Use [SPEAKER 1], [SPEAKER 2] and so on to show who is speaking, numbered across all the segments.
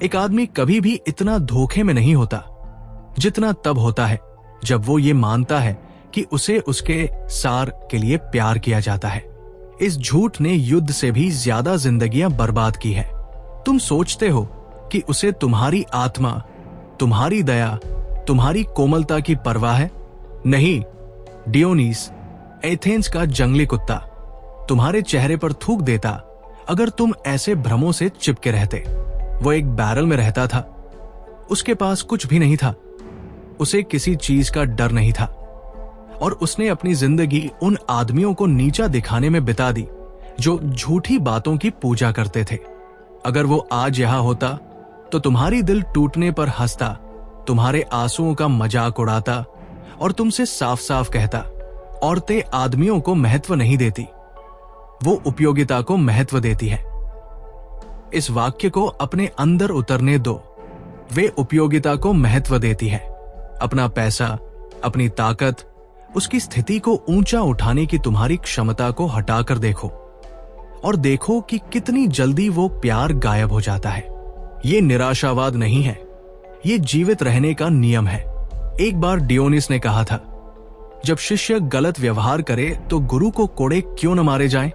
[SPEAKER 1] एक आदमी कभी भी इतना धोखे में नहीं होता जितना तब होता है जब वो ये मानता है कि उसे उसके सार के लिए प्यार किया जाता है। इस झूठ ने युद्ध से भी ज्यादा जिंदगियां बर्बाद की है। तुम सोचते हो कि उसे तुम्हारी आत्मा, तुम्हारी दया, तुम्हारी कोमलता की परवाह है। नहीं, डियोनीस, एथेंस का जंगली कुत्ता, तुम्हारे चेहरे पर थूक देता अगर तुम ऐसे भ्रमों से चिपके रहते। वो एक बैरल में रहता था, उसके पास कुछ भी नहीं था, उसे किसी चीज का डर नहीं था, और उसने अपनी जिंदगी उन आदमियों को नीचा दिखाने में बिता दी जो झूठी बातों की पूजा करते थे। अगर वो आज यहां होता तो तुम्हारी दिल टूटने पर हंसता, तुम्हारे आंसुओं का मजाक उड़ाता और तुमसे साफ साफ कहता, औरतें आदमियों को महत्व नहीं देती, वो उपयोगिता को महत्व देती है। इस वाक्य को अपने अंदर उतरने दो। वे उपयोगिता को महत्व देती है। अपना पैसा, अपनी ताकत, उसकी स्थिति को ऊंचा उठाने की तुम्हारी क्षमता को हटाकर देखो और देखो कि कितनी जल्दी वो प्यार गायब हो जाता है। ये निराशावाद नहीं है, ये जीवित रहने का नियम है। एक बार डियोनिस ने कहा था, जब शिष्य गलत व्यवहार करे तो गुरु को कोड़े क्यों न मारे जाएं?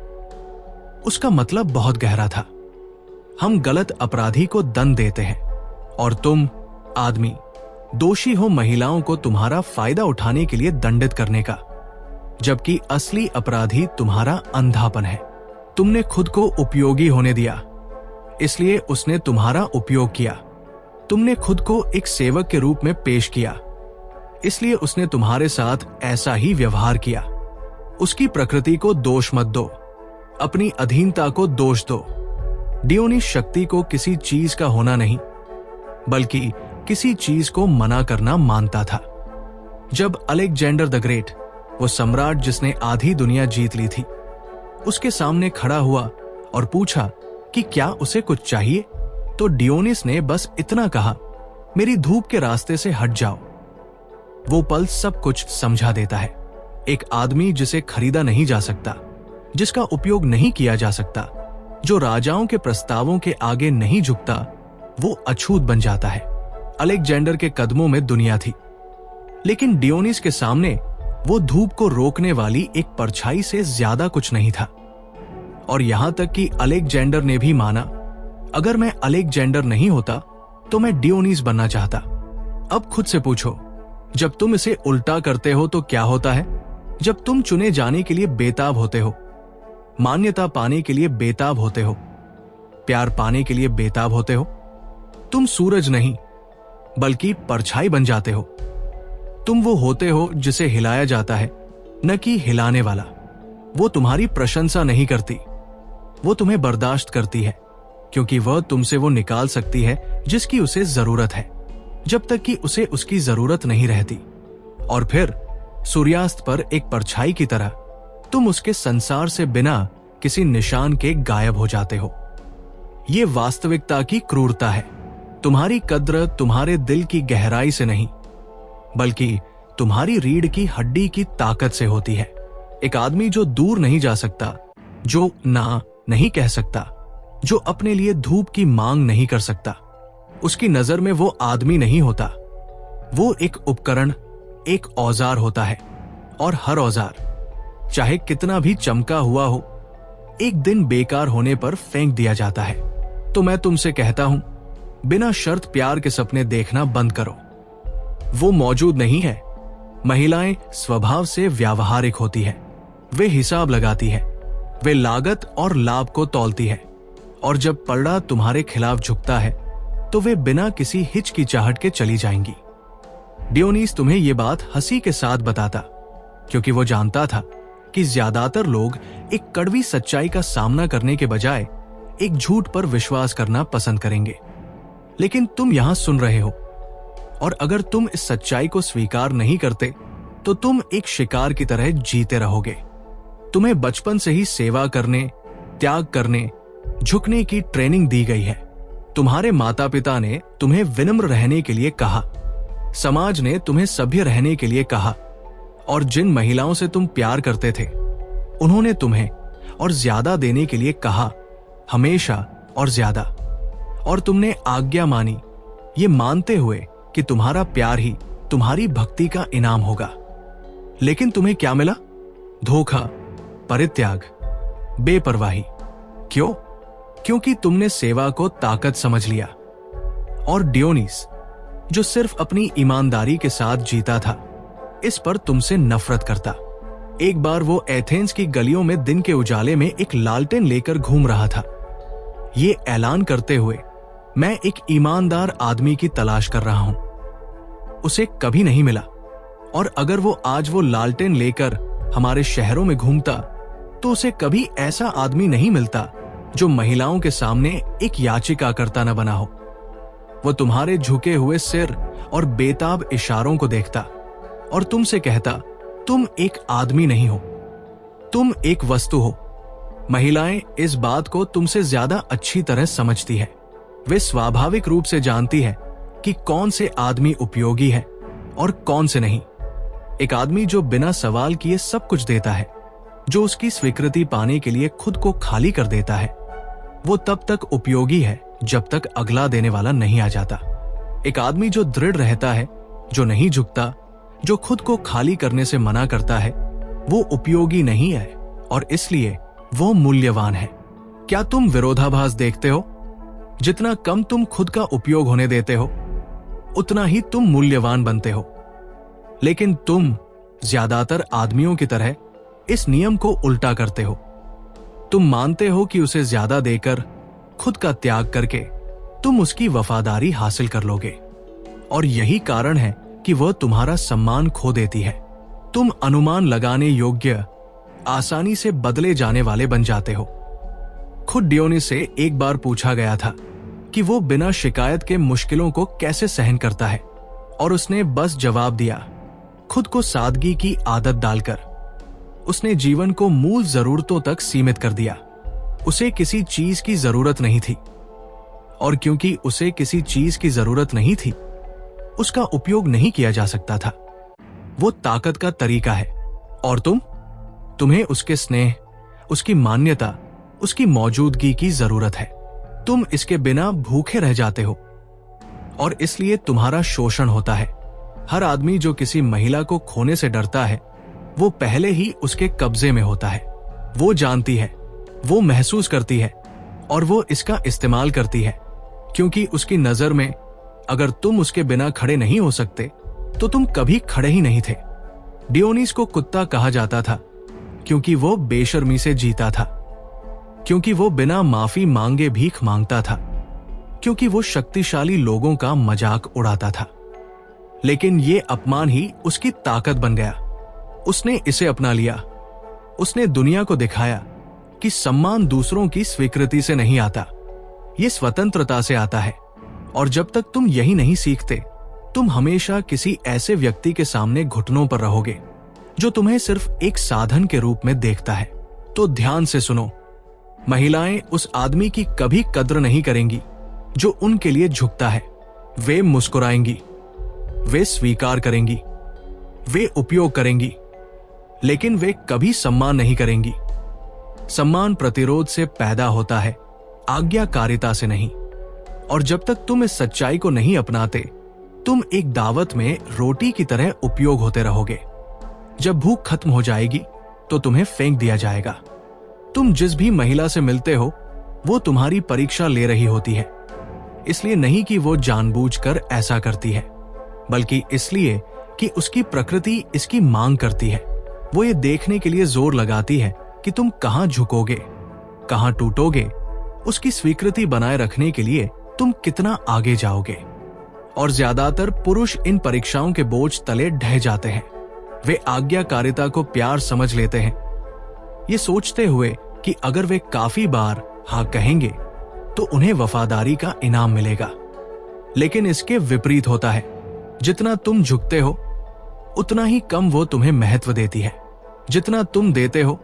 [SPEAKER 1] उसका मतलब बहुत गहरा था। हम गलत अपराधी को दंड देते हैं और तुम आदमी दोषी हो महिलाओं को तुम्हारा फायदा उठाने के लिए दंडित करने का, जबकि असली अपराधी तुम्हारा अंधापन है। तुमने खुद को उपयोगी होने दिया, इसलिए उसने तुम्हारा उपयोग किया। तुमने खुद को एक सेवक के रूप में पेश किया, इसलिए उसने तुम्हारे साथ ऐसा ही व्यवहार किया। उसकी प्रकृति को दोष मत दो, अपनी अधीनता को दोष दो। डियोनिस शक्ति को किसी चीज का होना नहीं, बल्कि किसी चीज को मना करना मानता था। जब अलेक्जेंडर द ग्रेट, वो सम्राट जिसने आधी दुनिया जीत ली थी, उसके सामने खड़ा हुआ और पूछा कि क्या उसे कुछ चाहिए, तो डियोनिस ने बस इतना कहा, मेरी धूप के रास्ते से हट जाओ। वो पल सब कुछ समझा देता है। एक आदमी जिसे खरीदा नहीं जा सकता, जिसका उपयोग नहीं किया जा सकता, जो राजाओं के प्रस्तावों के आगे नहीं झुकता, वो अछूत बन जाता है। अलेक्जेंडर के कदमों में दुनिया थी, लेकिन डियोनिस के सामने वो धूप को रोकने वाली एक परछाई से ज्यादा कुछ नहीं था। और यहां तक कि अलेक्जेंडर ने भी माना, अगर मैं अलेक्जेंडर नहीं होता तो मैं डियोनिस बनना चाहता। अब खुद से पूछो, जब तुम इसे उल्टा करते हो तो क्या होता है? जब तुम चुने जाने के लिए बेताब होते हो, मान्यता पाने के लिए बेताब होते हो, प्यार पाने के लिए बेताब होते हो, तुम सूरज नहीं बल्कि परछाई बन जाते हो। तुम वो होते हो जिसे हिलाया जाता है, न कि हिलाने वाला। वो तुम्हारी प्रशंसा नहीं करती, वो तुम्हें बर्दाश्त करती है, क्योंकि वह तुमसे वो निकाल सकती है जिसकी उसे जरूरत है, जब तक कि उसे उसकी जरूरत नहीं रहती। और फिर सूर्यास्त पर एक परछाई की तरह तुम उसके संसार से बिना किसी निशान के गायब हो जाते हो। ये वास्तविकता की क्रूरता है। तुम्हारी कद्र तुम्हारे दिल की गहराई से नहीं, बल्कि तुम्हारी रीढ़ की हड्डी की ताकत से होती है। एक आदमी जो दूर नहीं जा सकता, जो ना नहीं कह सकता, जो अपने लिए धूप की मांग नहीं कर सकता, उसकी नजर में वो आदमी नहीं होता। वो एक उपकरण, एक औजार होता है, और हर औजार चाहे कितना भी चमका हुआ हो, एक दिन बेकार होने पर फेंक दिया जाता है। तो मैं तुमसे कहता हूं, बिना शर्त प्यार के सपने देखना बंद करो। वो मौजूद नहीं है। महिलाएं स्वभाव से व्यावहारिक होती है, वे हिसाब लगाती है, वे लागत और लाभ को तौलती है, और जब पलड़ा तुम्हारे खिलाफ झुकता है तो वे बिना किसी हिचकिचाहट के चली जाएंगी। डियोनिस तुम्हें ये बात हंसी के साथ बताता, क्योंकि वो जानता था कि ज्यादातर लोग एक कड़वी सच्चाई का सामना करने के बजाय एक झूठ पर विश्वास करना पसंद करेंगे। लेकिन तुम यहां सुन रहे हो, और अगर तुम इस सच्चाई को स्वीकार नहीं करते तो तुम एक शिकार की तरह जीते रहोगे। तुम्हें बचपन से ही सेवा करने, त्याग करने, झुकने की ट्रेनिंग दी गई है। तुम्हारे माता पिता ने तुम्हें विनम्र रहने के लिए कहा, समाज ने तुम्हें सभ्य रहने के लिए कहा, और जिन महिलाओं से तुम प्यार करते थे उन्होंने तुम्हें और ज्यादा देने के लिए कहा, हमेशा और ज्यादा। और तुमने आज्ञा मानी, ये मानते हुए कि तुम्हारा प्यार ही तुम्हारी भक्ति का इनाम होगा। लेकिन तुम्हें क्या मिला? धोखा, परित्याग, बेपरवाही। क्यों? क्योंकि तुमने सेवा को ताकत समझ लिया। और डियोनिस, जो सिर्फ अपनी ईमानदारी के साथ जीता था, इस पर तुमसे नफरत करता। एक बार वो एथेंस की गलियों में दिन के उजाले में एक लालटेन लेकर घूम रहा था, ये ऐलान करते हुए, मैं एक ईमानदार आदमी की तलाश कर रहा हूं। उसे कभी नहीं मिला। और अगर वो आज वो लालटेन लेकर हमारे शहरों में घूमता, तो उसे कभी ऐसा आदमी नहीं मिलता जो महिलाओं के सामने एक याचिका करता न बना हो। वो तुम्हारे झुके हुए सिर और बेताब इशारों को देखता और तुमसे कहता, तुम एक आदमी नहीं हो, तुम एक वस्तु हो। महिलाएं इस बात को तुमसे ज्यादा अच्छी तरह समझती है। वे स्वाभाविक रूप से जानती है कि कौन से आदमी उपयोगी है और कौन से नहीं। एक आदमी जो बिना सवाल किए सब कुछ देता है, जो उसकी स्वीकृति पाने के लिए खुद को खाली कर देता है, वो तब तक उपयोगी है जब तक अगला देने वाला नहीं आ जाता। एक आदमी जो दृढ़ रहता है, जो नहीं झुकता, जो खुद को खाली करने से मना करता है, वो उपयोगी नहीं है और इसलिए वो मूल्यवान है। क्या तुम विरोधाभास देखते हो? जितना कम तुम खुद का उपयोग होने देते हो, उतना ही तुम मूल्यवान बनते हो। लेकिन तुम ज्यादातर आदमियों की तरह इस नियम को उल्टा करते हो। तुम मानते हो कि उसे ज्यादा देकर, खुद का त्याग करके तुम उसकी वफादारी हासिल कर लोगे, और यही कारण है कि वह तुम्हारा सम्मान खो देती है। तुम अनुमान लगाने योग्य, आसानी से बदले जाने वाले बन जाते हो। खुद डियोनिस से एक बार पूछा गया था कि वो बिना शिकायत के मुश्किलों को कैसे सहन करता है, और उसने बस जवाब दिया, खुद को सादगी की आदत डालकर। उसने जीवन को मूल जरूरतों तक सीमित कर दिया। उसे किसी चीज की जरूरत नहीं थी, और क्योंकि उसे किसी चीज की जरूरत नहीं थी, उसका उपयोग नहीं किया जा सकता था। वो ताकत का तरीका है। और तुम्हें उसके स्नेह, उसकी मान्यता, उसकी मौजूदगी की जरूरत है। तुम इसके बिना भूखे रह जाते हो, और इसलिए तुम्हारा शोषण होता है। हर आदमी जो किसी महिला को खोने से डरता है, वो पहले ही उसके कब्जे में होता है। वो जानती है, वो महसूस करती है, और वो इसका इस्तेमाल करती है, क्योंकि उसकी नजर में अगर तुम उसके बिना खड़े नहीं हो सकते, तो तुम कभी खड़े ही नहीं थे। डियोनिस को कुत्ता कहा जाता था क्योंकि वो बेशर्मी से जीता था, क्योंकि वो बिना माफी मांगे भीख मांगता था, क्योंकि वो शक्तिशाली लोगों का मजाक उड़ाता था। लेकिन ये अपमान ही उसकी ताकत बन गया। उसने इसे अपना लिया। उसने दुनिया को दिखाया कि सम्मान दूसरों की स्वीकृति से नहीं आता, ये स्वतंत्रता से आता है। और जब तक तुम यही नहीं सीखते, तुम हमेशा किसी ऐसे व्यक्ति के सामने घुटनों पर रहोगे जो तुम्हें सिर्फ एक साधन के रूप में देखता है। तो ध्यान से सुनो, महिलाएं उस आदमी की कभी कद्र नहीं करेंगी जो उनके लिए झुकता है। वे मुस्कुराएंगी, वे स्वीकार करेंगी, वे उपयोग करेंगी, लेकिन वे कभी सम्मान नहीं करेंगी। सम्मान प्रतिरोध से पैदा होता है, आज्ञाकारिता से नहीं। और जब तक तुम इस सच्चाई को नहीं अपनाते, तुम एक दावत में रोटी की तरह उपयोग होते रहोगे। जब भूख खत्म हो जाएगी तो तुम्हें फेंक दिया जाएगा। तुम जिस भी महिला से मिलते हो, वो तुम्हारी परीक्षा ले रही होती है, इसलिए नहीं कि वो जानबूझकर ऐसा करती है, बल्कि इसलिए कि उसकी प्रकृति इसकी मांग करती है। वो ये देखने के लिए जोर लगाती है कि तुम कहां झुकोगे, कहां टूटोगे। उसकी स्वीकृति बनाए रखने के लिए तुम कितना आगे जाओगे। और ज्यादातर पुरुष इन परीक्षाओं के बोझ तले ढह जाते हैं। वे आज्ञाकारिता को प्यार समझ लेते हैं, ये सोचते हुए कि अगर वे काफी बार हाँ कहेंगे तो उन्हें वफादारी का इनाम मिलेगा। लेकिन इसके विपरीत होता है। जितना तुम झुकते हो, उतना ही कम वो तुम्हें महत्व देती है। जितना तुम देते हो,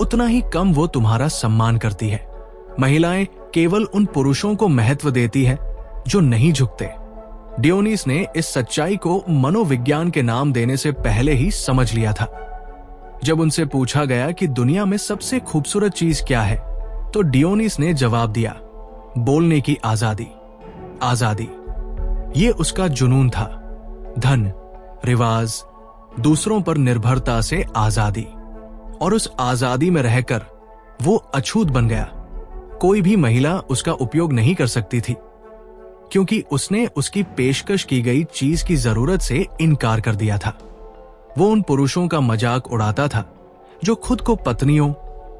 [SPEAKER 1] उतना ही कम वो तुम्हारा सम्मान करती है। महिलाएं केवल उन पुरुषों को महत्व देती है जो नहीं झुकते। डियोनिस ने इस सच्चाई को मनोविज्ञान के नाम देने से पहले ही समझ लिया था। जब उनसे पूछा गया कि दुनिया में सबसे खूबसूरत चीज क्या है, तो डियोनिस ने जवाब दिया, बोलने की आजादी। आजादी, ये उसका जुनून था। धन, रिवाज, दूसरों पर निर्भरता से आजादी। और उस आजादी में रहकर वो अछूत बन गया। कोई भी महिला उसका उपयोग नहीं कर सकती थी, क्योंकि उसने उसकी पेशकश की गई चीज की जरूरत से इनकार कर दिया था। वो उन पुरुषों का मजाक उड़ाता था जो खुद को पत्नियों,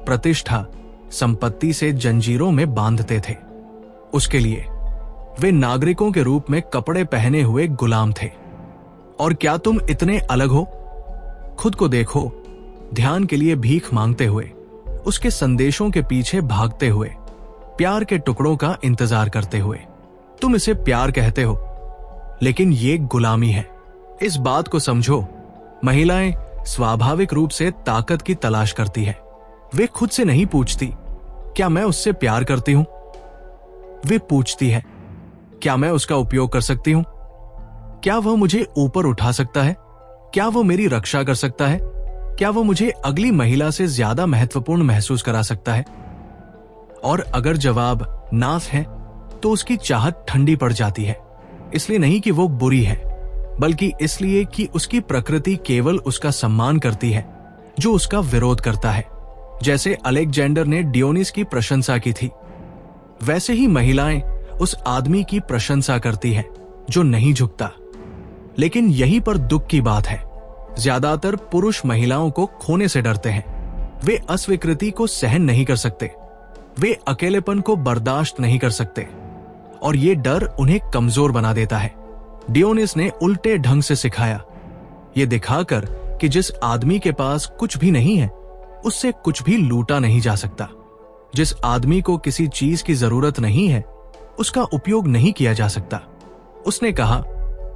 [SPEAKER 1] प्रतिष्ठा, संपत्ति से जंजीरों में बांधते थे। उसके लिए वे नागरिकों के रूप में कपड़े पहने हुए गुलाम थे। और क्या तुम इतने अलग हो? खुद को देखो, ध्यान के लिए भीख मांगते हुए, उसके संदेशों के पीछे भागते हुए, प्यार के टुकड़ों का इंतजार करते हुए। तुम इसे प्यार कहते हो, लेकिन ये गुलामी है। इस बात को समझो, महिलाएं स्वाभाविक रूप से ताकत की तलाश करती है। वे खुद से नहीं पूछती, क्या मैं उससे प्यार करती हूं? वे पूछती है, क्या मैं उसका उपयोग कर सकती हूं? क्या वह मुझे ऊपर उठा सकता है? क्या वो मेरी रक्षा कर सकता है? क्या वो मुझे अगली महिला से ज्यादा महत्वपूर्ण महसूस करा सकता है? और अगर जवाब ना है, तो उसकी चाहत ठंडी पड़ जाती है। इसलिए नहीं कि वो बुरी है, बल्कि इसलिए कि उसकी प्रकृति केवल उसका सम्मान करती है जो उसका विरोध करता है। जैसे अलेक्जेंडर ने डियोनिस की प्रशंसा की थी, वैसे ही महिलाएं उस आदमी की प्रशंसा करती हैं जो नहीं झुकता। लेकिन यहीं पर दुख की बात है, ज्यादातर पुरुष महिलाओं को खोने से डरते हैं। वे अस्वीकृति को सहन नहीं कर सकते, वे अकेलेपन को बर्दाश्त नहीं कर सकते, और ये डर उन्हें कमजोर बना देता है। डियोनिस ने उल्टे ढंग से सिखाया, ये दिखाकर कि जिस आदमी के पास कुछ भी नहीं है, उससे कुछ भी लूटा नहीं जा सकता। जिस आदमी को किसी चीज की जरूरत नहीं है, उसका उपयोग नहीं किया जा सकता। उसने कहा,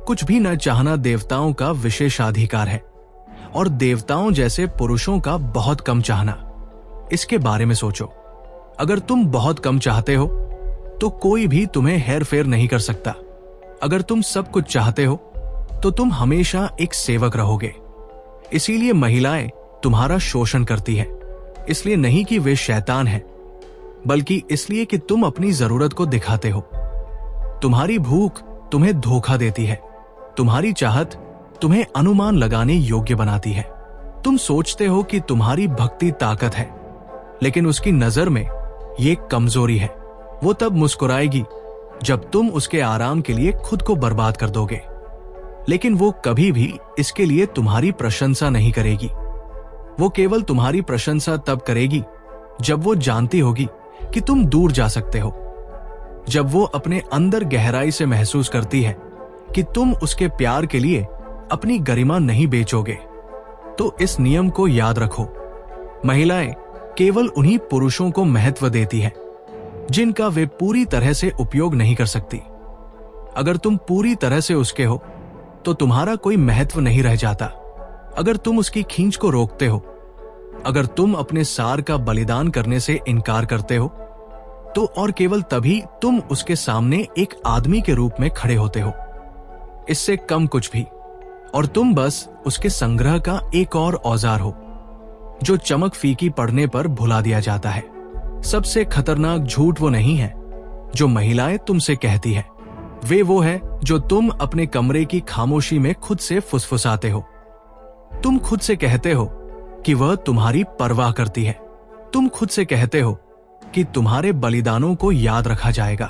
[SPEAKER 1] कुछ भी न चाहना देवताओं का विशेषाधिकार है, और देवताओं जैसे पुरुषों का बहुत कम चाहना। इसके बारे में सोचो, अगर तुम बहुत कम चाहते हो तो कोई भी तुम्हें हेरफेर नहीं कर सकता। अगर तुम सब कुछ चाहते हो तो तुम हमेशा एक सेवक रहोगे। इसीलिए महिलाएं तुम्हारा शोषण करती है, इसलिए नहीं कि वे शैतान हैं, बल्कि इसलिए कि तुम अपनी जरूरत को दिखाते हो। तुम्हारी भूख तुम्हें धोखा देती है, तुम्हारी चाहत तुम्हें अनुमान लगाने योग्य बनाती है। तुम सोचते हो कि तुम्हारी भक्ति ताकत है, लेकिन उसकी नजर में ये कमजोरी है। वो तब मुस्कुराएगी जब तुम उसके आराम के लिए खुद को बर्बाद कर दोगे, लेकिन वो कभी भी इसके लिए तुम्हारी प्रशंसा नहीं करेगी। वो केवल तुम्हारी प्रशंसा तब करेगी जब वो जानती होगी कि तुम दूर जा सकते हो, जब वो अपने अंदर गहराई से महसूस करती है कि तुम उसके प्यार के लिए अपनी गरिमा नहीं बेचोगे। तो इस नियम को याद रखो, महिलाएं केवल उन्हीं पुरुषों को महत्व देती है जिनका वे पूरी तरह से उपयोग नहीं कर सकती। अगर तुम पूरी तरह से उसके हो तो तुम्हारा कोई महत्व नहीं रह जाता। अगर तुम उसकी खींच को रोकते हो, अगर तुम अपने सार का बलिदान करने से इनकार करते हो, तो और केवल तभी तुम उसके सामने एक आदमी के रूप में खड़े होते हो, इससे कम कुछ भी। और तुम बस उसके संग्रह का एक और औजार हो जो चमक फीकी पड़ने पर भुला दिया जाता है। सबसे खतरनाक झूठ वो नहीं है जो महिलाएं तुमसे कहती है, वे वो है जो तुम अपने कमरे की खामोशी में खुद से फुसफुसाते हो। तुम खुद से कहते हो कि वह तुम्हारी परवाह करती है। तुम खुद से कहते हो कि तुम्हारे बलिदानों को याद रखा जाएगा।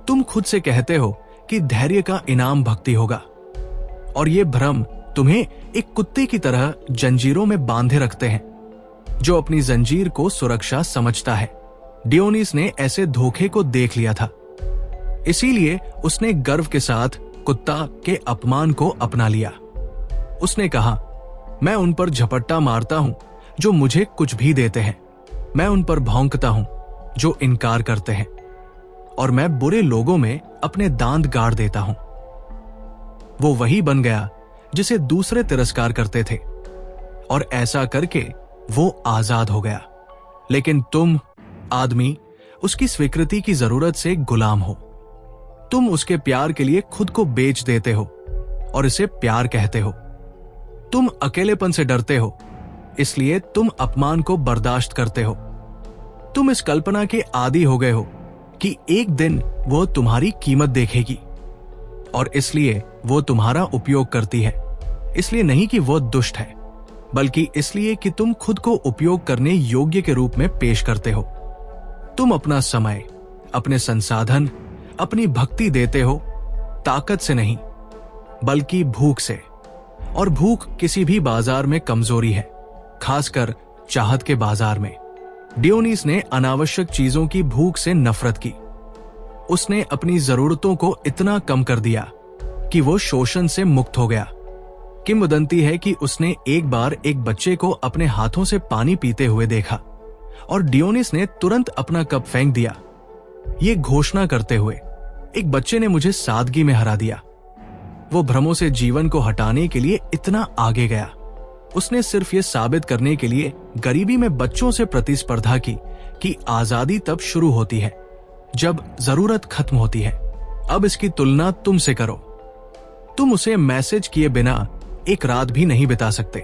[SPEAKER 1] तुम खुद से कहते हो कि धैर्य का इनाम भक्ति होगा। और ये भ्रम तुम्हें एक कुत्ते की तरह जंजीरों में बांधे रखते हैं जो अपनी जंजीर को सुरक्षा समझता है। डियोनिस ने ऐसे धोखे को देख लिया था, इसीलिए उसने गर्व के साथ कुत्ता के अपमान को अपना लिया। उसने कहा, मैं उन पर झपट्टा मारता हूं जो मुझे कुछ भी देते हैं, मैं उन पर भौंकता हूं जो इनकार करते हैं, और मैं बुरे लोगों में अपने दांत गाड़ देता हूं। वो वही बन गया जिसे दूसरे तिरस्कार करते थे, और ऐसा करके वो आजाद हो गया। लेकिन तुम आदमी उसकी स्वीकृति की जरूरत से गुलाम हो। तुम उसके प्यार के लिए खुद को बेच देते हो और इसे प्यार कहते हो। तुम अकेलेपन से डरते हो, इसलिए तुम अपमान को बर्दाश्त करते हो। तुम इस कल्पना के आदी हो गए हो कि एक दिन वो तुम्हारी कीमत देखेगी, और इसलिए वो तुम्हारा उपयोग करती है। इसलिए नहीं कि वो दुष्ट है, बल्कि इसलिए कि तुम खुद को उपयोग करने योग्य के रूप में पेश करते हो। तुम अपना समय, अपने संसाधन, अपनी भक्ति देते हो ताकत से नहीं, बल्कि भूख से। और भूख किसी भी बाजार में कमजोरी है, खासकर चाहत के बाजार में। डियोनिस ने अनावश्यक चीजों की भूख से नफरत की। उसने अपनी जरूरतों को इतना कम कर दिया कि वो शोषण से मुक्त हो गया। किंवदंती है कि उसने एक बार एक बच्चे को अपने हाथों से पानी पीते हुए देखा और डियोनिस ने तुरंत अपना कप फेंक दिया, ये घोषणा करते हुए, एक बच्चे ने मुझे सादगी में हरा दिया। वो भ्रमों से जीवन को हटाने के लिए इतना आगे गया। उसने सिर्फ ये साबित करने के लिए गरीबी में बच्चों से प्रतिस्पर्धा की कि आजादी तब शुरू होती है जब जरूरत खत्म होती है। अब इसकी तुलना तुमसे करो। तुम उसे मैसेज किए बिना एक रात भी नहीं बिता सकते।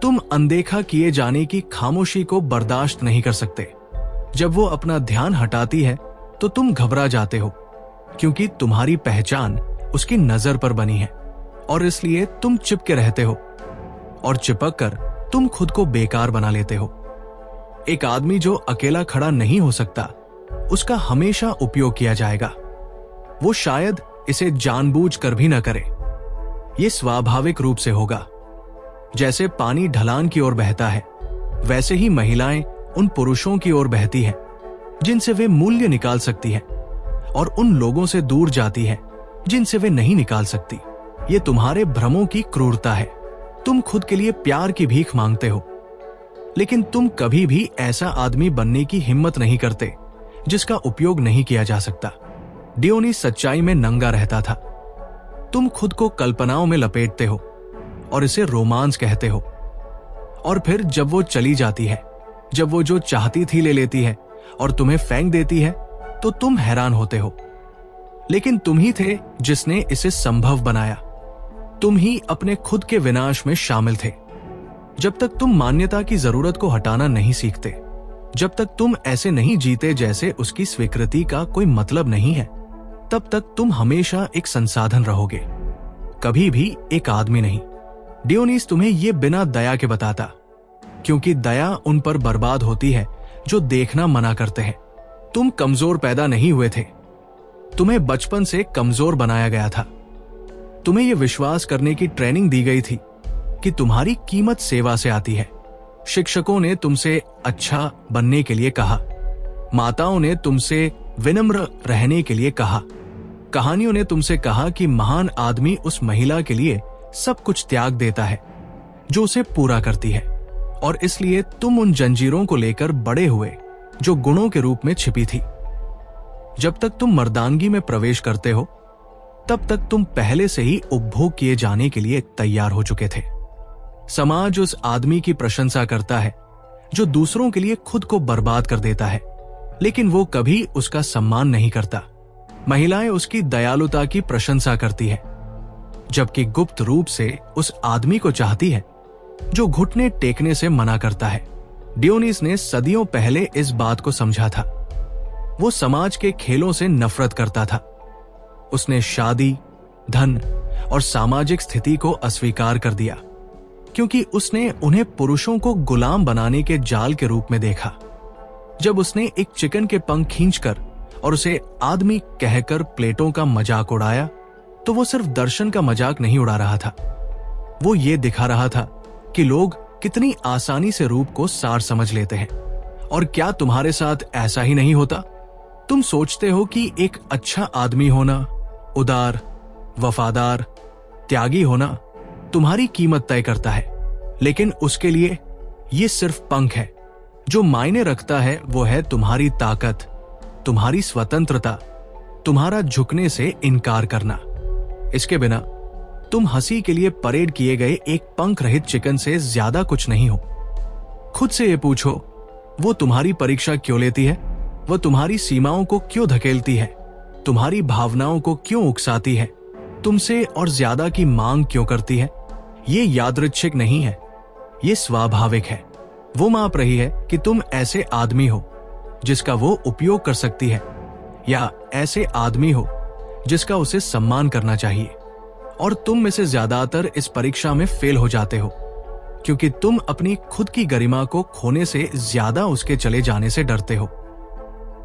[SPEAKER 1] तुम अनदेखा किए जाने की खामोशी को बर्दाश्त नहीं कर सकते। जब वो अपना ध्यान हटाती है तो तुम घबरा जाते हो, क्योंकि तुम्हारी पहचान उसकी नजर पर बनी है, और इसलिए तुम चिपके रहते हो, और चिपक कर तुम खुद को बेकार बना लेते हो। एक आदमी जो अकेला खड़ा नहीं हो सकता, उसका हमेशा उपयोग किया जाएगा। वो शायद इसे जानबूझकर भी न करे। ये स्वाभाविक रूप से होगा। जैसे पानी ढलान की ओर बहता है, वैसे ही महिलाएं उन पुरुषों की ओर बहती हैं जिनसे वे मूल्य निकाल सकती हैं, और उन लोगों से दूर जाती हैं जिनसे वे नहीं निकाल सकती। ये तुम्हारे भ्रमों की क्रूरता है। तुम खुद के लिए प्यार की भीख मांगते हो, लेकिन तुम कभी भी ऐसा आदमी बनने की हिम्मत नहीं करते जिसका उपयोग नहीं किया जा सकता। डियोनिस सच्चाई में नंगा रहता था। तुम खुद को कल्पनाओं में लपेटते हो और इसे रोमांस कहते हो, और फिर जब वो चली जाती है, जब वो जो चाहती थी ले लेती है और तुम्हें फेंक देती है, तो तुम हैरान होते हो। लेकिन तुम ही थे जिसने इसे संभव बनाया। तुम ही अपने खुद के विनाश में शामिल थे। जब तक तुम मान्यता की जरूरत को हटाना नहीं सीखते, जब तक तुम ऐसे नहीं जीते जैसे उसकी स्वीकृति का कोई मतलब नहीं है, तब तक तुम हमेशा एक संसाधन रहोगे, कभी भी एक आदमी नहीं। डियोनिस तुम्हें ये बिना दया के बताता, क्योंकि दया उन पर बर्बाद होती है जो देखना मना करते हैं। तुम कमजोर पैदा नहीं हुए थे, तुम्हें बचपन से कमजोर बनाया गया था। तुम्हें यह विश्वास करने की ट्रेनिंग दी गई थी कि तुम्हारी कीमत सेवा से आती है। शिक्षकों ने तुमसे अच्छा बनने के लिए कहा, माताओं ने तुमसे विनम्र रहने के लिए कहा, कहानियों ने तुमसे कहा कि महान आदमी उस महिला के लिए सब कुछ त्याग देता है जो उसे पूरा करती है, और इसलिए तुम उन जंजीरों को लेकर बड़े हुए जो गुणों के रूप में छिपी थी। जब तक तुम मर्दानगी में प्रवेश करते हो, तब तक तुम पहले से ही उपभोग किए जाने के लिए तैयार हो चुके थे। समाज उस आदमी की प्रशंसा करता है जो दूसरों के लिए खुद को बर्बाद कर देता है, लेकिन वो कभी उसका सम्मान नहीं करता। महिलाएं उसकी दयालुता की प्रशंसा करती है, जबकि गुप्त रूप से उस आदमी को चाहती है जो घुटने टेकने से मना करता है। डियोनिस ने सदियों पहले इस बात को समझा था। वो समाज के खेलों से नफरत करता था। उसने शादी, धन और सामाजिक स्थिति को अस्वीकार कर दिया, क्योंकि उसने उन्हें पुरुषों को गुलाम बनाने के जाल के रूप में देखा। जब उसने एक चिकन के पंख खींचकर और उसे आदमी कहकर प्लेटों का मजाक उड़ाया, तो वो सिर्फ दर्शन का मजाक नहीं उड़ा रहा था, वो ये दिखा रहा था कि लोग कितनी आसानी से रूप को सार समझ लेते हैं। और क्या तुम्हारे साथ ऐसा ही नहीं होता? तुम सोचते हो कि एक अच्छा आदमी होना, उदार, वफादार, त्यागी होना तुम्हारी कीमत तय करता है, लेकिन उसके लिए ये सिर्फ पंख है। जो मायने रखता है वो है तुम्हारी ताकत, तुम्हारी स्वतंत्रता, तुम्हारा झुकने से इनकार करना। इसके बिना तुम हंसी के लिए परेड किए गए एक पंख रहित चिकन से ज्यादा कुछ नहीं हो। खुद से ये पूछो, वो तुम्हारी परीक्षा क्यों लेती है? वो तुम्हारी सीमाओं को क्यों धकेलती है? तुम्हारी भावनाओं को क्यों उकसाती है? तुमसे और ज्यादा की मांग क्यों करती है? ये यादृच्छिक नहीं है, ये स्वाभाविक है। वो माप रही है कि तुम ऐसे आदमी हो जिसका वो उपयोग कर सकती है। या ऐसे आदमी हो जिसका उसे सम्मान करना चाहिए, और तुम में से ज्यादातर इस परीक्षा में फेल हो जाते हो क्योंकि तुम अपनी खुद की गरिमा को खोने से ज्यादा उसके चले जाने से डरते हो।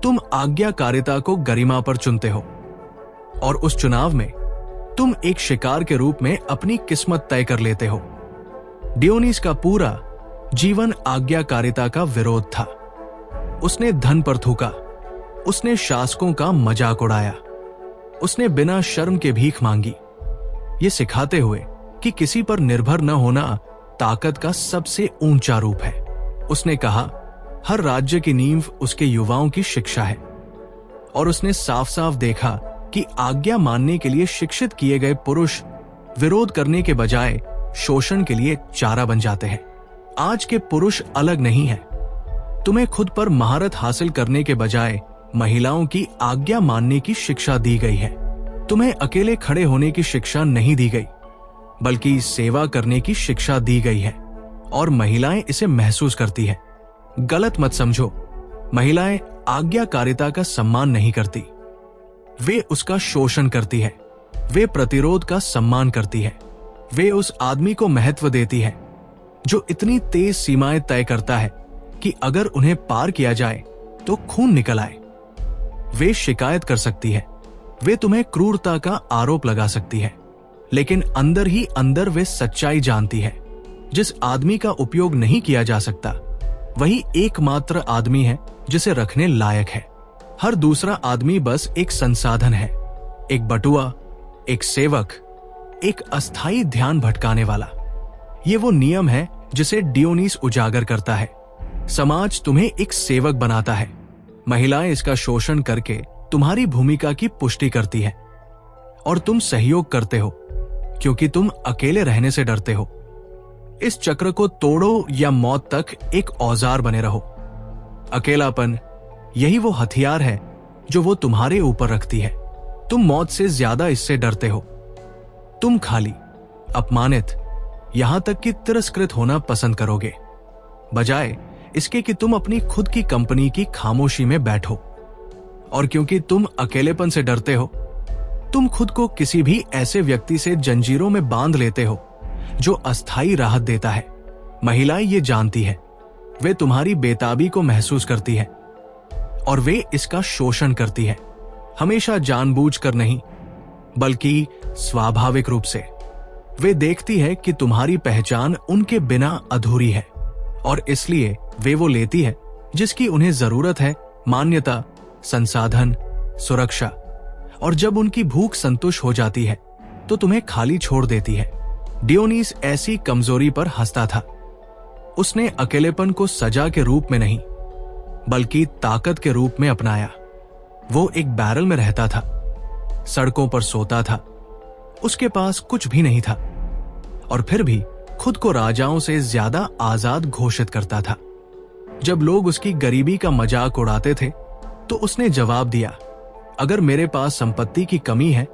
[SPEAKER 1] तुम आज्ञाकारिता को गरिमा पर चुनते हो और उस चुनाव में तुम एक शिकार के रूप में अपनी किस्मत तय कर लेते हो। डियोनिस का पूरा जीवन आज्ञाकारिता का विरोध था। उसने धन पर थूका, उसने शासकों का मजाक उड़ाया, उसने बिना शर्म के भीख मांगी, ये सिखाते हुए कि किसी पर निर्भर न होना ताकत का सबसे ऊंचा रूप है। उसने कहा हर राज्य की नींव उसके युवाओं की शिक्षा है, और उसने साफ साफ देखा कि आज्ञा मानने के लिए शिक्षित किए गए पुरुष विरोध करने के बजाय शोषण के लिए चारा बन जाते हैं। आज के पुरुष अलग नहीं है। तुम्हें खुद पर महारत हासिल करने के बजाय महिलाओं की आज्ञा मानने की शिक्षा दी गई है। तुम्हें अकेले खड़े होने की शिक्षा नहीं दी गई, बल्कि सेवा करने की शिक्षा दी गई है, और महिलाएं इसे महसूस करती है। गलत मत समझो, महिलाएं आज्ञाकारिता का सम्मान नहीं करती, वे उसका शोषण करती है। वे प्रतिरोध का सम्मान करती है। वे उस आदमी को महत्व देती है जो इतनी तेज सीमाएं तय करता है कि अगर उन्हें पार किया जाए तो खून निकल आए। वे शिकायत कर सकती है, वे तुम्हें क्रूरता का आरोप लगा सकती है, लेकिन अंदर ही अंदर वे सच्चाई जानती है। जिस आदमी का उपयोग नहीं किया जा सकता वही एकमात्र आदमी है जिसे रखने लायक है। हर दूसरा आदमी बस एक संसाधन है, एक बटुआ, एक सेवक, एक अस्थायी ध्यान भटकाने वाला। ये वो नियम है जिसे डियोनिस उजागर करता है। समाज तुम्हें एक सेवक बनाता है। महिलाएं इसका शोषण करके तुम्हारी भूमिका की पुष्टि करती है, और तुम सहयोग करते हो क्योंकि तुम अकेले रहने से डरते हो। इस चक्र को तोड़ो या मौत तक एक औजार बने रहो। अकेलापन यही वो हथियार है जो वो तुम्हारे ऊपर रखती है। तुम मौत से ज्यादा इससे डरते हो। तुम खाली, अपमानित, यहां तक कि तिरस्कृत होना पसंद करोगे, बजाय इसके कि तुम अपनी खुद की कंपनी की खामोशी में बैठो। और क्योंकि तुम अकेलेपन से डरते हो, तुम खुद को किसी भी ऐसे व्यक्ति से जंजीरों में बांध लेते हो जो अस्थायी राहत देता है। महिलाएं ये जानती है, वे तुम्हारी बेताबी को महसूस करती है, और वे इसका शोषण करती है। हमेशा जानबूझकर नहीं, बल्कि स्वाभाविक रूप से। वे देखती है कि तुम्हारी पहचान उनके बिना अधूरी है, और इसलिए वे वो लेती है जिसकी उन्हें जरूरत है, मान्यता, संसाधन, सुरक्षा। और जब उनकी भूख संतुष्ट हो जाती है तो तुम्हें खाली छोड़ देती है। डियोनिस ऐसी कमजोरी पर हंसता था। उसने अकेलेपन को सजा के रूप में नहीं, बल्कि ताकत के रूप में अपनाया। वो एक बैरल में रहता था, सड़कों पर सोता था, उसके पास कुछ भी नहीं था, और फिर भी खुद को राजाओं से ज्यादा आजाद घोषित करता था। जब लोग उसकी गरीबी का मजाक उड़ाते थे तो उसने जवाब दिया, अगर मेरे पास संपत्ति की कमी है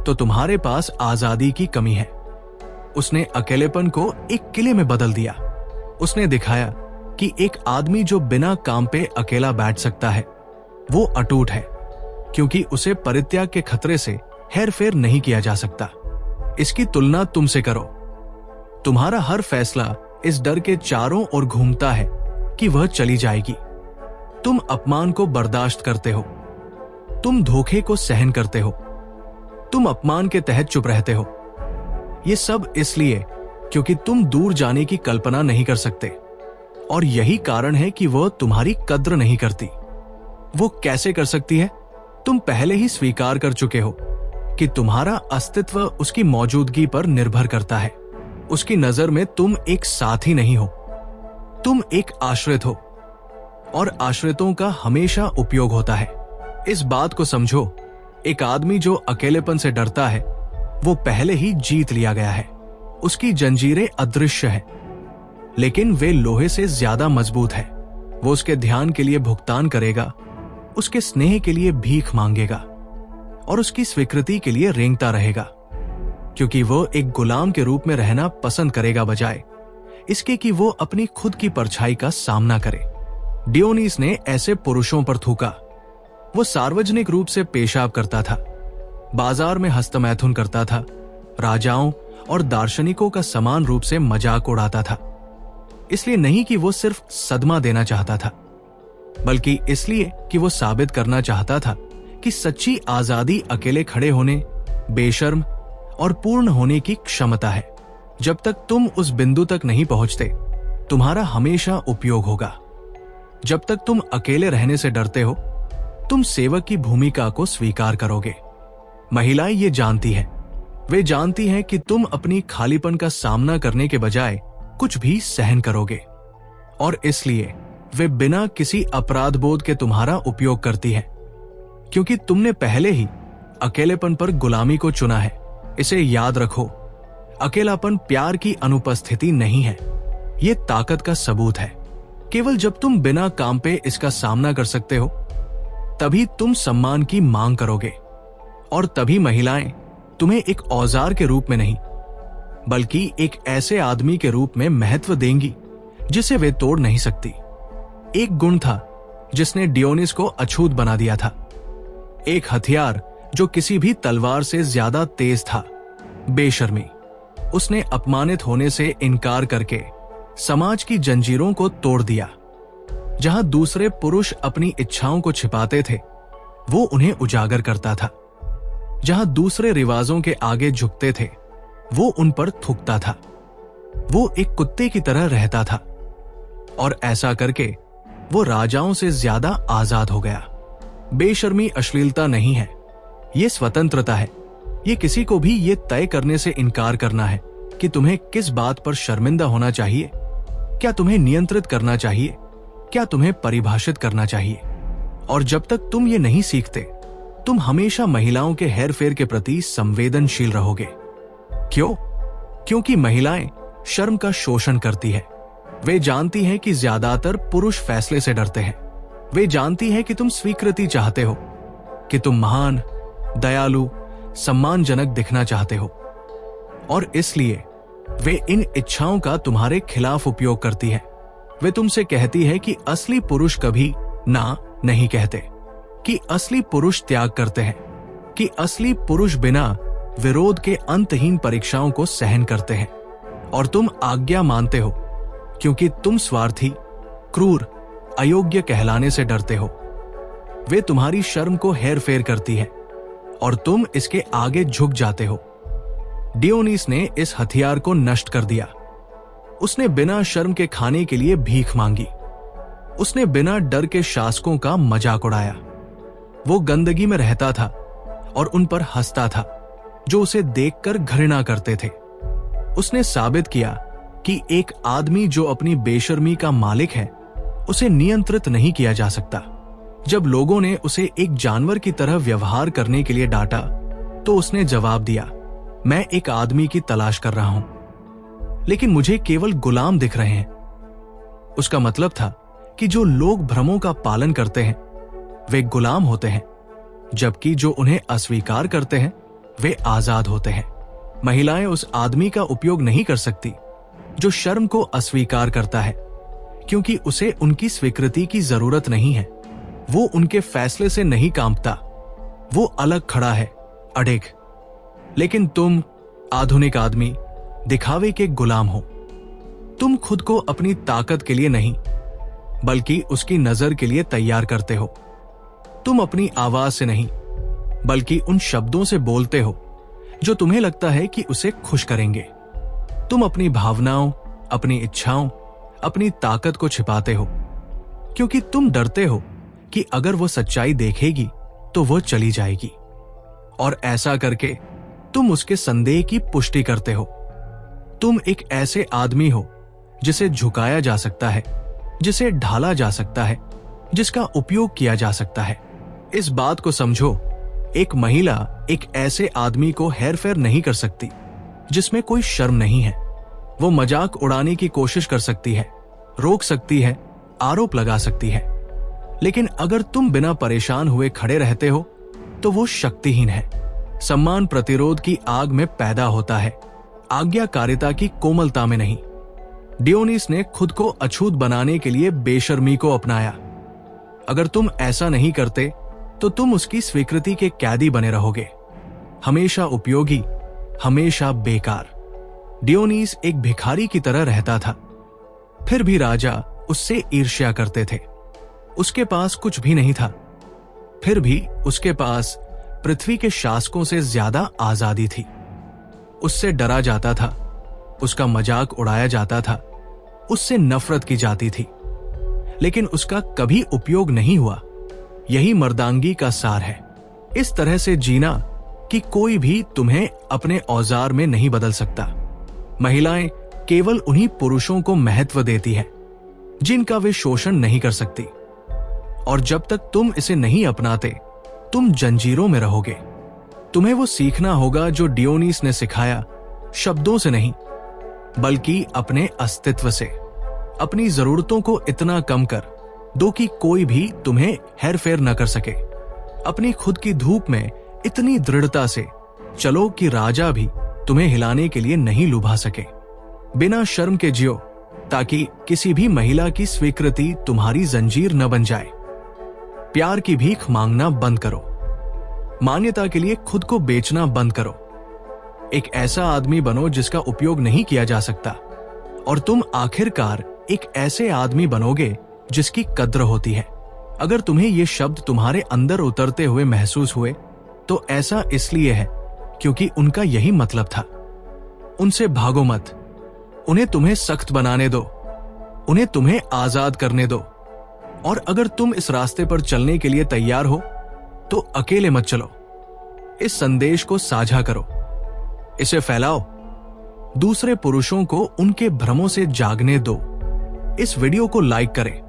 [SPEAKER 1] तो तुम्हारे पास आजादी की कमी है। उसने अकेलेपन को एक किले में बदल दिया। उसने दिखाया कि एक आदमी जो बिना काम पे अकेला बैठ सकता है वो अटूट है, क्योंकि उसे परित्याग के खतरे से हेरफेर नहीं किया जा सकता। इसकी तुलना तुमसे करो। तुम्हारा हर फैसला इस डर के चारों ओर घूमता है कि वह चली जाएगी। तुम अपमान को बर्दाश्त करते हो, तुम धोखे को सहन करते हो, तुम अपमान के तहत चुप रहते हो। ये सब इसलिए क्योंकि तुम दूर जाने की कल्पना नहीं कर सकते, और यही कारण है कि वह तुम्हारी कद्र नहीं करती। वो कैसे कर सकती है? तुम पहले ही स्वीकार कर चुके हो कि तुम्हारा अस्तित्व उसकी मौजूदगी पर निर्भर करता है। उसकी नजर में तुम एक साथी नहीं हो, तुम एक आश्रित हो, और आश्रितों का हमेशा उपयोग होता है। इस बात को समझो, एक आदमी जो अकेलेपन से डरता है वो पहले ही जीत लिया गया है। उसकी जंजीरें अदृश्य हैं, लेकिन वे लोहे से ज्यादा मजबूत है। वो उसके ध्यान के लिए भुगतान करेगा, उसके स्नेह के लिए भीख मांगेगा, और उसकी स्वीकृति के लिए रेंगता रहेगा, क्योंकि वो एक गुलाम के रूप में रहना पसंद करेगा, बजाय इसके कि वो अपनी खुद की परछाई का सामना करे। डियोनिस ने ऐसे पुरुषों पर थूका वो सार्वजनिक रूप से पेशाब करता था, बाजार में हस्तमैथुन करता था, राजाओं और दार्शनिकों का समान रूप से मजाक उड़ाता था। इसलिए नहीं कि वो सिर्फ सदमा देना चाहता था, बल्कि इसलिए कि वो साबित करना चाहता था कि सच्ची आजादी अकेले खड़े होने, बेशर्म और पूर्ण होने की क्षमता है। जब तक तुम उस बिंदु तक नहीं पहुंचते, तुम्हारा हमेशा उपयोग होगा। जब तक तुम अकेले रहने से डरते हो, तुम सेवक की भूमिका को स्वीकार करोगे। महिलाएं ये जानती हैं, वे जानती हैं कि तुम अपनी खालीपन का सामना करने के बजाय कुछ भी सहन करोगे, और इसलिए वे बिना किसी अपराध बोध के तुम्हारा उपयोग करती हैं, क्योंकि तुमने पहले ही अकेलेपन पर गुलामी को चुना है। इसे याद रखो, अकेलापन प्यार की अनुपस्थिति नहीं है, ये ताकत का सबूत है। केवल जब तुम बिना काम पे इसका सामना कर सकते हो, तभी तुम सम्मान की मांग करोगे, और तभी महिलाएं तुम्हें एक औजार के रूप में नहीं, बल्कि एक ऐसे आदमी के रूप में महत्व देंगी जिसे वे तोड़ नहीं सकती। एक गुण था जिसने डियोनिस को अछूत बना दिया था, एक हथियार जो किसी भी तलवार से ज्यादा तेज था, बेशर्मी। उसने अपमानित होने से इनकार करके समाज की जंजीरों को तोड़ दिया। जहां दूसरे पुरुष अपनी इच्छाओं को छिपाते थे, वो उन्हें उजागर करता था। जहां दूसरे रिवाजों के आगे झुकते थे, वो उन पर थूकता था। वो एक कुत्ते की तरह रहता था, और ऐसा करके वो राजाओं से ज्यादा आजाद हो गया। बेशर्मी अश्लीलता नहीं है, ये स्वतंत्रता है। ये किसी को भी ये तय करने से इनकार करना है कि तुम्हें किस बात पर शर्मिंदा होना चाहिए, क्या तुम्हें नियंत्रित करना चाहिए, क्या तुम्हें परिभाषित करना चाहिए। और जब तक तुम ये नहीं सीखते, तुम हमेशा महिलाओं के हेरफेर के प्रति संवेदनशील रहोगे। क्यों? क्योंकि महिलाएं शर्म का शोषण करती है। वे जानती हैं कि ज्यादातर पुरुष फैसले से डरते हैं। वे जानती हैं कि तुम स्वीकृति चाहते हो, कि तुम महान, दयालु, सम्मानजनक दिखना चाहते हो, और इसलिए वे इन इच्छाओं का तुम्हारे खिलाफ उपयोग करती है। वे तुमसे कहती है कि असली पुरुष कभी ना नहीं कहते, कि असली पुरुष त्याग करते हैं, कि असली पुरुष बिना विरोध के अंतहीन परीक्षाओं को सहन करते हैं, और तुम आज्ञा मानते हो क्योंकि तुम स्वार्थी, क्रूर, अयोग्य कहलाने से डरते हो। वे तुम्हारी शर्म को हेरफेर करती है, और तुम इसके आगे झुक जाते हो। डियोनिस ने इस हथियार को नष्ट कर दिया। उसने बिना शर्म के खाने के लिए भीख मांगी। उसने बिना डर के शासकों का मजाक उड़ाया। वो गंदगी में रहता था और उन पर हंसता था जो उसे देखकर घृणा करते थे। उसने साबित किया कि एक आदमी जो अपनी बेशर्मी का मालिक है, उसे नियंत्रित नहीं किया जा सकता। जब लोगों ने उसे एक जानवर की तरह व्यवहार करने के लिए डांटा, तो उसने जवाब दिया, मैं एक आदमी की तलाश कर रहा हूं, लेकिन मुझे केवल गुलाम दिख रहे हैं। उसका मतलब था कि जो लोग भ्रमों का पालन करते हैं, वे गुलाम होते हैं, जबकि जो उन्हें अस्वीकार करते हैं, वे आजाद होते हैं। महिलाएं उस आदमी का उपयोग नहीं कर सकती जो शर्म को अस्वीकार करता है, क्योंकि उसे उनकी स्वीकृति की जरूरत नहीं है। वो उनके फैसले से नहीं कांपता। वो अलग खड़ा है, अड़ेग। लेकिन तुम, आधुनिक आदमी, दिखावे के गुलाम हो। तुम खुद को अपनी ताकत के लिए नहीं, बल्कि उसकी नजर के लिए तैयार करते हो। तुम अपनी आवाज से नहीं, बल्कि उन शब्दों से बोलते हो जो तुम्हें लगता है कि उसे खुश करेंगे। तुम अपनी भावनाओं, अपनी इच्छाओं, अपनी ताकत को छिपाते हो, क्योंकि तुम डरते हो कि अगर वो सच्चाई देखेगी तो वो चली जाएगी, और ऐसा करके तुम उसके संदेह की पुष्टि करते हो। तुम एक ऐसे आदमी हो जिसे झुकाया जा सकता है, जिसे ढाला जा सकता है, जिसका उपयोग किया जा सकता है। इस बात को समझो, एक महिला एक ऐसे आदमी को हेरफेर नहीं कर सकती जिसमें कोई शर्म नहीं है। वो मजाक उड़ाने की कोशिश कर सकती है, रोक सकती है, आरोप लगा सकती है, लेकिन अगर तुम बिना परेशान हुए खड़े रहते हो तो वो शक्तिहीन है। सम्मान प्रतिरोध की आग में पैदा होता है, आज्ञाकारिता की कोमलता में नहीं। डियोनिस ने खुद को अछूत बनाने के लिए बेशर्मी को अपनाया। अगर तुम ऐसा नहीं करते तो तुम उसकी स्वीकृति के कैदी बने रहोगे, हमेशा उपयोगी, हमेशा बेकार। डियोनीस एक भिखारी की तरह रहता था, फिर भी राजा उससे ईर्ष्या करते थे। उसके पास कुछ भी नहीं था, फिर भी उसके पास पृथ्वी के शासकों से ज्यादा आजादी थी। उससे डरा जाता था, उसका मजाक उड़ाया जाता था, उससे नफरत की जाती थी, लेकिन उसका कभी उपयोग नहीं हुआ। यही मर्दांगी का सार है, इस तरह से जीना कि कोई भी तुम्हें अपने औजार में नहीं बदल सकता। महिलाएं केवल उन्हीं पुरुषों को महत्व देती हैं जिनका वे शोषण नहीं कर सकती, और जब तक तुम इसे नहीं अपनाते तुम जंजीरों में रहोगे। तुम्हें वो सीखना होगा जो डियोनीस ने सिखाया, शब्दों से नहीं बल्कि अपने अस्तित्व से। अपनी जरूरतों को इतना कम कर दो कि कोई भी तुम्हें हेरफेर न कर सके। अपनी खुद की धूप में इतनी दृढ़ता से चलो कि राजा भी तुम्हें हिलाने के लिए नहीं लुभा सके। बिना शर्म के जियो ताकि किसी भी महिला की स्वीकृति तुम्हारी जंजीर न बन जाए। प्यार की भीख मांगना बंद करो, मान्यता के लिए खुद को बेचना बंद करो। एक ऐसा आदमी बनो जिसका उपयोग नहीं किया जा सकता, और तुम आखिरकार एक ऐसे आदमी बनोगे जिसकी कद्र होती है। अगर तुम्हें ये शब्द तुम्हारे अंदर उतरते हुए महसूस हुए तो ऐसा इसलिए है क्योंकि उनका यही मतलब था। उनसे भागो मत, उन्हें तुम्हें सख्त बनाने दो, उन्हें तुम्हें आजाद करने दो। और अगर तुम इस रास्ते पर चलने के लिए तैयार हो तो अकेले मत चलो। इस संदेश को साझा करो, इसे फैलाओ, दूसरे पुरुषों को उनके भ्रमों से जागने दो। इस वीडियो को लाइक करें,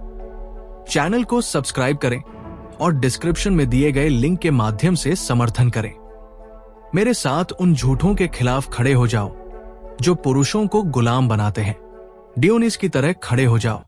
[SPEAKER 1] चैनल को सब्सक्राइब करें और डिस्क्रिप्शन में दिए गए लिंक के माध्यम से समर्थन करें। मेरे साथ उन झूठों के खिलाफ खड़े हो जाओ जो पुरुषों को गुलाम बनाते हैं। डियोनिस की तरह खड़े हो जाओ।